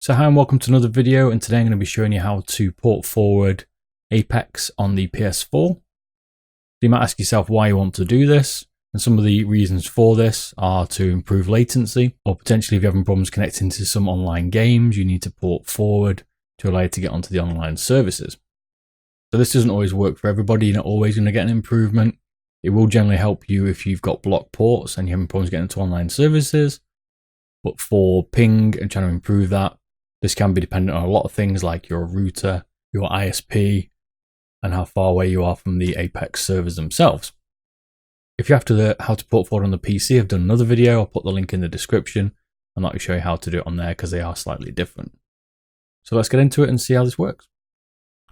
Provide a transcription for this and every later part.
So hi and welcome to another video, and today I'm going to be showing you how to port forward Apex on the PS4. You might ask yourself why you want to do this, and some of the reasons for this are to improve latency, or potentially if you're having problems connecting to some online games, you need to port forward to allow you to get onto the online services. So this doesn't always work for everybody, you're not always going to get an improvement. It will generally help you if you've got blocked ports and you're having problems getting into online services, but for ping and trying to improve that, this can be dependent on a lot of things like your router, your ISP, and how far away you are from the Apex servers themselves. If you're after how to port forward on the PC, I've done another video. I'll put the link in the description and I'll show you how to do it on there because they are slightly different. So let's get into it and see how this works.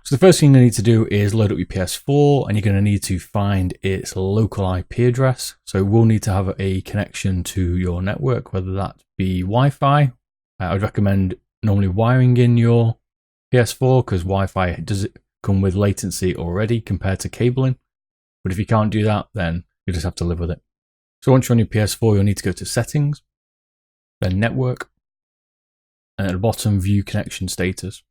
So the first thing you need to do is load up your PS4, and you're going to need to find its local IP address. So we'll need to have a connection to your network, whether that be Wi-Fi. I would recommend normally wiring in your PS4 because Wi-Fi does come with latency already compared to cabling. But if you can't do that, then you just have to live with it. So once you're on your PS4, you'll need to go to Settings, then Network, and at the bottom, View Connection Status.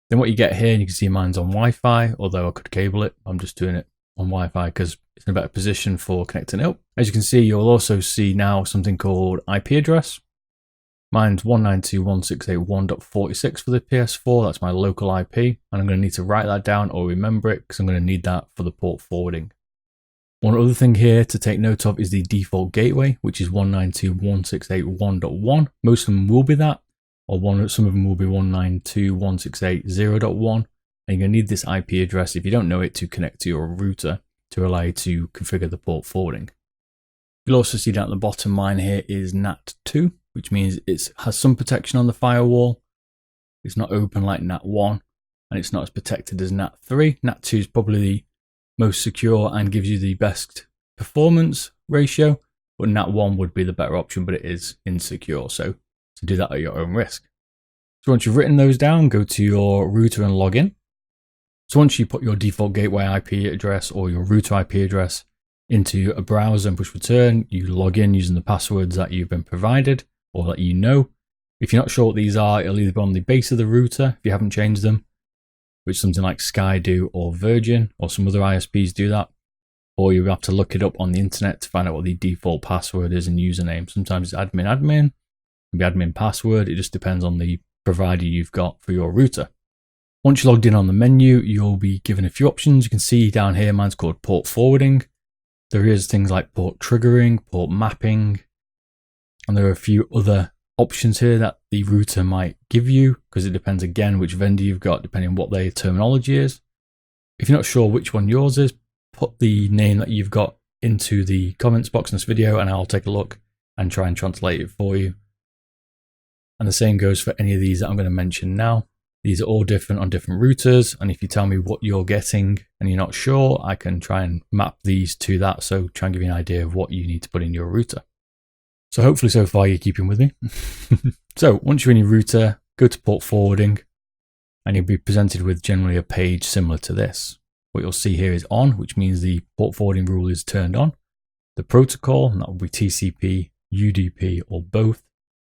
Then what you get here, and you can see mine's on Wi-Fi, although I could cable it. I'm just doing it on Wi-Fi because it's in a better position for connecting it up. As you can see, you'll also see now something called IP address. Mine's 192.168.1.46 for the PS4. That's my local IP, and I'm going to need to write that down or remember it because I'm going to need that for the port forwarding. One other thing here to take note of is the default gateway, which is 192.168.1.1. Most of them will be that, or some of them will be 192.168.0.1. And you're going to need this IP address, if you don't know it, to connect to your router to allow you to configure the port forwarding. You'll also see down at the bottom, mine here is NAT2, which means it has some protection on the firewall. It's not open like NAT1, and it's not as protected as NAT3. NAT2 is probably the most secure and gives you the best performance ratio, but NAT1 would be the better option, but it is insecure, so to do that at your own risk. So once you've written those down, go to your router and log in. So once you put your default gateway IP address or your router IP address into a browser and push return, you log in using the passwords that you've been provided or that you know. If you're not sure what these are, it'll either be on the base of the router if you haven't changed them, which something like Sky do, or Virgin, or some other ISPs do that, or you have to look it up on the internet to find out what the default password is and username. Sometimes it's admin, maybe admin password. It just depends on the provider you've got for your router. Once you're logged in on the menu, you'll be given a few options. You can see down here, mine's called port forwarding. There is things like port triggering, port mapping, and there are a few other options here that the router might give you because it depends again which vendor you've got depending on what their terminology is. If you're not sure which one yours is, put the name that you've got into the comments box in this video and I'll take a look and try and translate it for you. And the same goes for any of these that I'm going to mention now. These are all different on different routers, and if you tell me what you're getting and you're not sure, I can try and map these to that, so try and give you an idea of what you need to put in your router. So hopefully so far you're keeping with me. So once you're in your router, go to port forwarding, and you'll be presented with generally a page similar to this. What you'll see here is on, which means the port forwarding rule is turned on. The protocol, and that will be TCP, UDP, or both.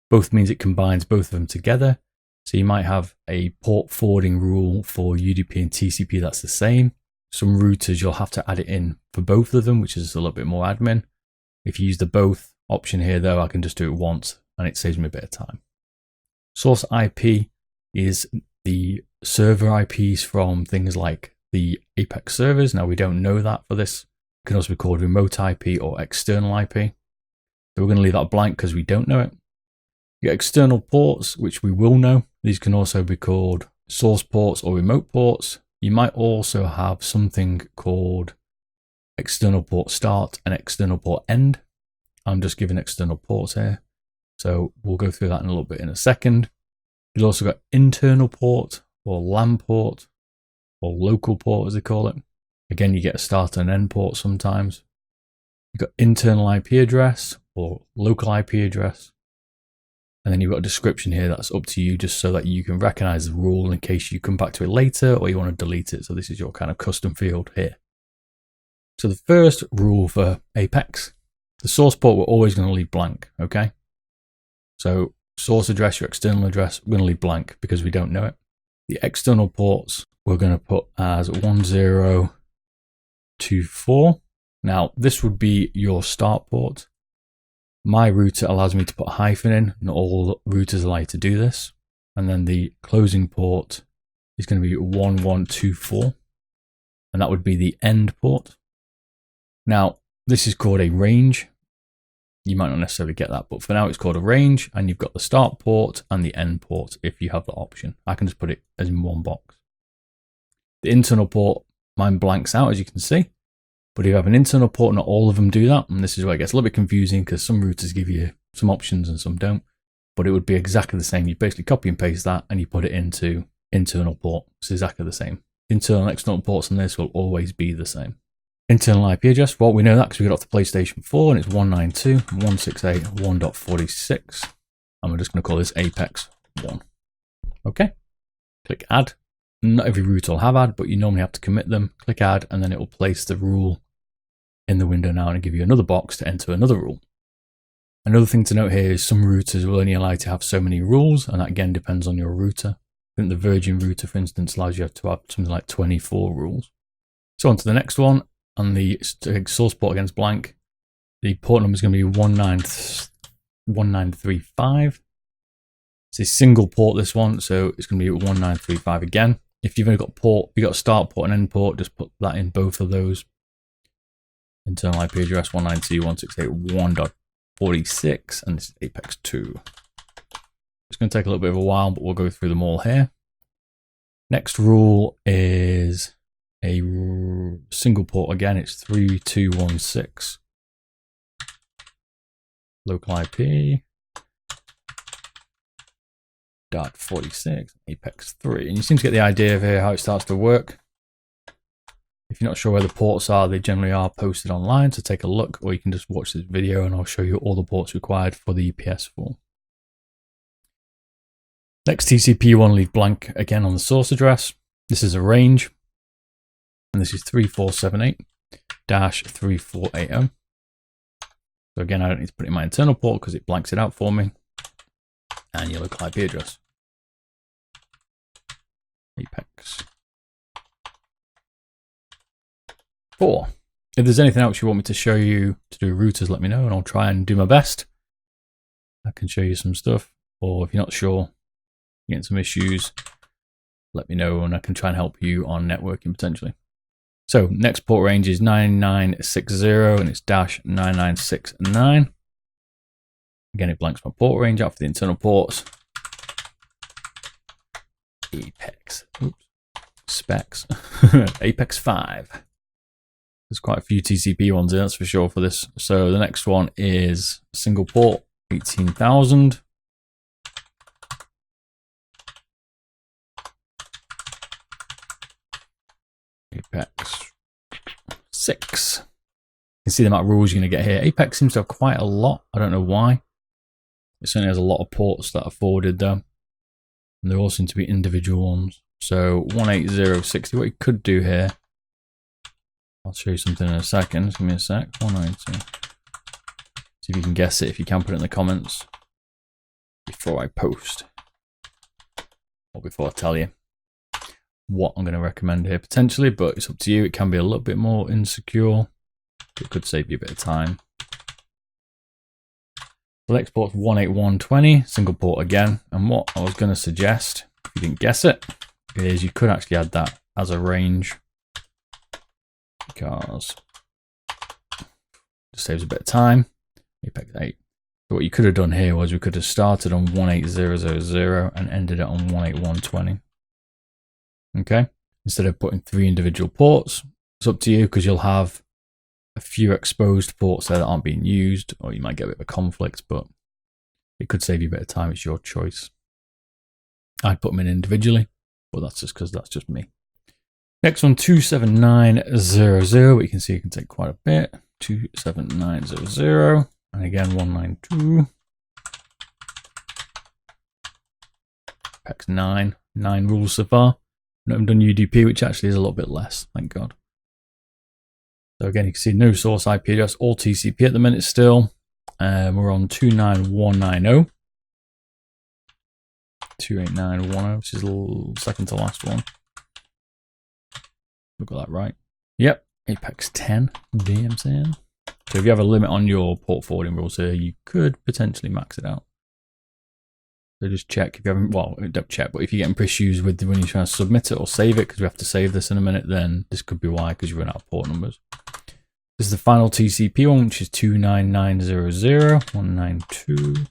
Both means it combines both of them together. So you might have a port forwarding rule for UDP and TCP that's the same. Some routers you'll have to add it in for both of them, which is a little bit more admin. If you use the both option here though, I can just do it once and it saves me a bit of time. Source IP is the server IPs from things like the Apex servers. Now we don't know that for this. It can also be called remote IP or external IP. So we're going to leave that blank because we don't know it. You get external ports, which we will know. These can also be called source ports or remote ports. You might also have something called external port start and external port end. I'm just giving external ports here. So we'll go through that in a little bit in a second. You've also got internal port or LAN port or local port as they call it. Again, you get a start and end port sometimes. You've got internal IP address or local IP address. And then you've got a description here that's up to you just so that you can recognize the rule in case you come back to it later or you want to delete it. So this is your kind of custom field here. So the first rule for Apex, the source port we're always going to leave blank, okay? So source address, your external address, we're going to leave blank because we don't know it. The external ports we're going to put as 1024. Now, this would be your start port. My router allows me to put a hyphen in. Not all routers allow you to do this. And then the closing port is going to be 1124. And that would be the end port. Now, this is called a range. You might not necessarily get that, but for now it's called a range, and you've got the start port and the end port if you have the option. I can just put it as in one box. The internal port, mine blanks out as you can see, but if you have an internal port, not all of them do that, and this is where it gets a little bit confusing because some routers give you some options and some don't, but it would be exactly the same. You basically copy and paste that and you put it into internal port. It's exactly the same. Internal and external ports on this will always be the same. Internal IP address, well, we know that because we got off the PlayStation 4 and it's 192.168.1.46. And we're just going to call this Apex 1. Okay. Click add. Not every router will have add, but you normally have to commit them. Click add, and then it will place the rule in the window now and give you another box to enter another rule. Another thing to note here is some routers will only allow you to have so many rules, and that again depends on your router. I think the Virgin router, for instance, allows you to have something like 24 rules. So on to the next one. On the source port against blank, the port number is going to be 1935. It's a single port, this one, so it's going to be 1935 again. If you've only got you've got a start port and end port, just put that in both of those. Internal IP address 192.168.1.46, and this is Apex 2. It's going to take a little bit of a while, but we'll go through them all here. Next rule is a single port again. It's 3216. Local IP. .46. Apex 3. And you seem to get the idea of here how it starts to work. If you're not sure where the ports are, they generally are posted online, so take a look, or you can just watch this video and I'll show you all the ports required for the PS4. Next TCP you want to leave blank again on the source address. This is a range. And this is 3478-3480. So again, I don't need to put it in my internal port because it blanks it out for me. And your local IP address. Apex 4. If there's anything else you want me to show you to do routers, let me know and I'll try and do my best. I can show you some stuff. Or if you're not sure, you're getting some issues, let me know and I can try and help you on networking potentially. So next port range is 9960 and it's -9969. Again, it blanks my port range out for the internal ports. Apex, specs, Apex 5. There's quite a few TCP ones in, that's for sure for this. So the next one is single port, 18,000. Apex 6. You can see the amount of rules you're going to get here. Apex seems to have quite a lot. I don't know why. It certainly has a lot of ports that are forwarded though. And there all seem to be individual ones. So 18060, what you could do here, I'll show you something in a second. Just give me a sec. 192. See if you can guess it, if you can put it in the comments before I post. Or before I tell you what I'm going to recommend here potentially, but it's up to you. It can be a little bit more insecure. It could save you a bit of time. The next port's 18120, single port again. And what I was going to suggest, if you didn't guess it, is you could actually add that as a range because it just saves a bit of time. Apex 8. So what you could have done here was we could have started on 18000 and ended it on 18120. Okay, instead of putting 3 individual ports, it's up to you because you'll have a few exposed ports there that aren't being used, or you might get a bit of a conflict, but it could save you a bit of time. It's your choice. I'd put them in individually, but that's just because that's just me. Next one, 27900, but you can see it can take quite a bit. 27900, and again 192. Apex 9 rules so far. I haven't done UDP, which actually is a little bit less, thank God. So again, you can see no source IP address, all TCP at the minute still. We're on 29190. 28910, which is the second to last one. We've got that right. Yep, Apex 10 DMCN. So if you have a limit on your port forwarding rules here, you could potentially max it out. So just check if you haven't, well, don't check, but if you're getting issues with when you're trying to submit it or save it, because we have to save this in a minute, then this could be why, because you run out of port numbers. This is the final TCP one, which is 29900, 192.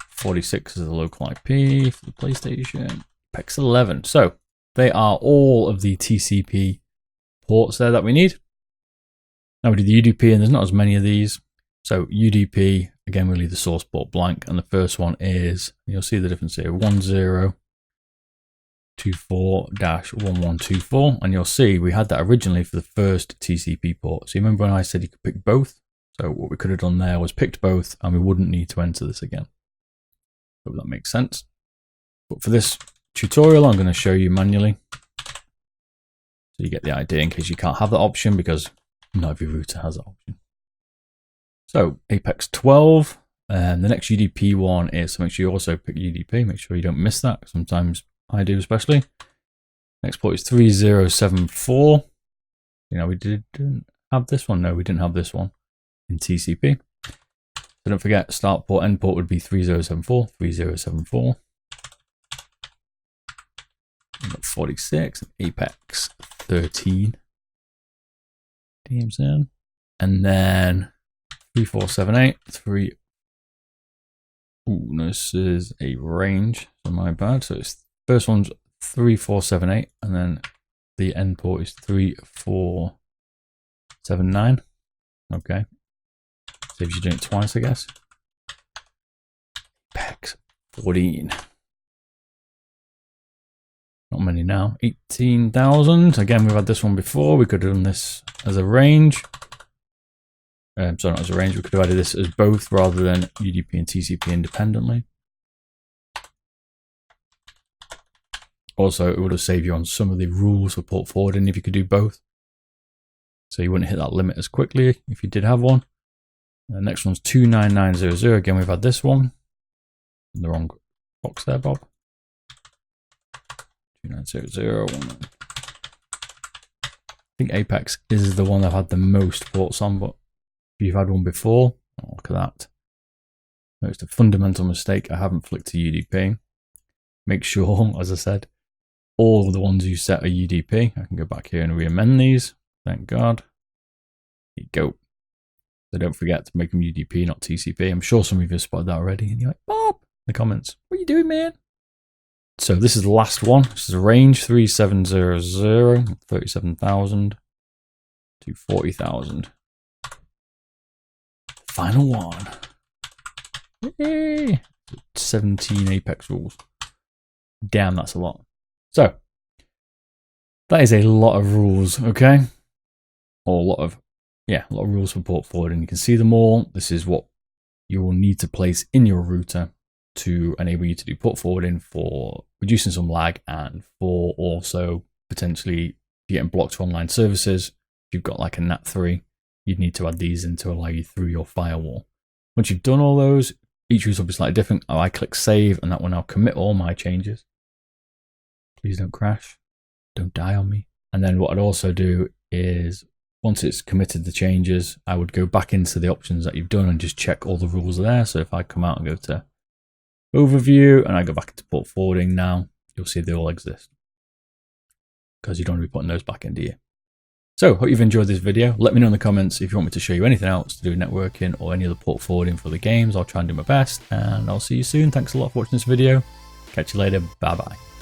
46 is the local IP for the PlayStation. Apex 11. So they are all of the TCP ports there that we need. Now we do the UDP, and there's not as many of these. So UDP, again, we leave the source port blank, and the first one is, you'll see the difference here, 1024-1124, and you'll see we had that originally for the first TCP port. So you remember when I said you could pick both? So what we could have done there was picked both, and we wouldn't need to enter this again. Hope that makes sense. But for this tutorial, I'm going to show you manually, so you get the idea in case you can't have that option, because not every router has that option. So Apex 12, and the next UDP one is, so make sure you also pick UDP, make sure you don't miss that. Sometimes I do, especially. Next port is 3074. You know, we didn't have this one. No, we didn't have this one in TCP. So don't forget, start port, end port would be 3074, 3074. We've got 46, Apex 13. DMCN. And then 3478, Ooh, this is a range, so my bad. So it's first one's 3478, and then the end port is 3479. Okay. Saves you doing it twice, I guess. Apex 14. Not many now. 18,000. Again, we've had this one before. We could have done this as a range. Sorry, not as a range. We could have added this as both rather than UDP and TCP independently. Also, it would have saved you on some of the rules for port forwarding if you could do both. So you wouldn't hit that limit as quickly if you did have one. The next one's 29900. Again, we've had this one. In the wrong box there, Bob. 2900. I think Apex is the one I've had the most ports on, but if you've had one before, oh, look at that. No, it's a fundamental mistake. I haven't flicked to UDP. Make sure, as I said, all of the ones you set are UDP. I can go back here and re-amend these. Thank God. There you go. So don't forget to make them UDP, not TCP. I'm sure some of you have spotted that already. And you're like, Bob, in the comments, what are you doing, man? So this is the last one. This is a range 3700, 37,000 to 40,000. Final one. Yay! 17 Apex rules. Damn, that's a lot. So that is a lot of rules, okay? Or a lot of rules for port forwarding. You can see them all. This is what you will need to place in your router to enable you to do port forwarding for reducing some lag and for also potentially getting blocked to online services. If you've got like a NAT3, you'd need to add these in to allow you through your firewall. Once you've done all those, each router will be slightly different. I click save, and that will now commit all my changes. Please don't crash. Don't die on me. And then what I'd also do is, once it's committed the changes, I would go back into the options that you've done and just check all the rules are there. So if I come out and go to overview and I go back into port forwarding now, you'll see they all exist, because you don't want to be putting those back into you. So hope you've enjoyed this video. Let me know in the comments if you want me to show you anything else to do with networking or any other port forwarding for the games. I'll try and do my best, and I'll see you soon. Thanks a lot for watching this video. Catch you later. Bye bye.